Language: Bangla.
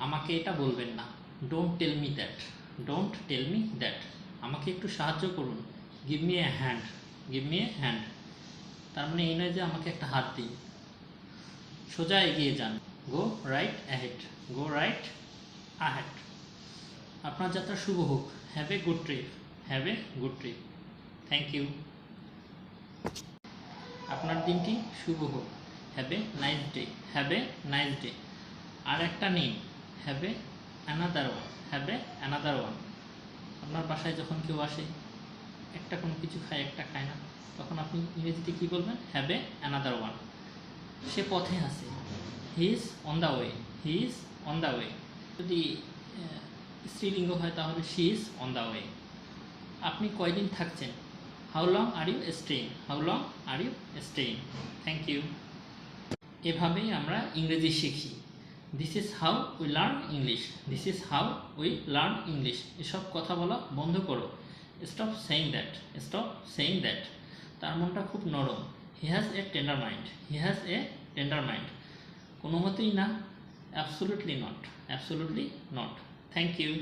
আমাকে এটা বলবেন না। Don't tell me that, don't tell me that. আমাকে একটু সাহায্য করুন। Give me a hand, give me a hand. তার মানে এই নয় যে আমাকে একটা হাত দিন। সোজা এগিয়ে যান, go right ahead, go right ahead. আপনার যাত্রা শুভ হোক। Have a good trip, have a good trip. Thank you. আপনার দিনটি শুভ হোক। Have a nice day, have a nice day. আর একটা নিন, have a another one, have a another one. আপনার বাসায় যখন কেউ আসে, একটা কোনো কিছু খায়, একটা খায় না, তখন আপনি ইংরেজিতে কী বলবেন? Have a another one. সে পথে আছে, he is on the way, he is on the way. যদি স্ত্রীলিঙ্গ হয় তাহলে she is on the way. আপনি কয়দিন থাকছেন? How long are you staying, how long are you staying. Thank you. এভাবেই আমরা ইংরেজি শিখি। This is how we learn English, this is how we learn English. এসব কথা বলা বন্ধ করো। Stop saying that, stop saying that. তার মনটা খুব নরম। He has a tender mind, he has a tender mind. কোনো মতেই না, absolutely not, absolutely not. Thank you.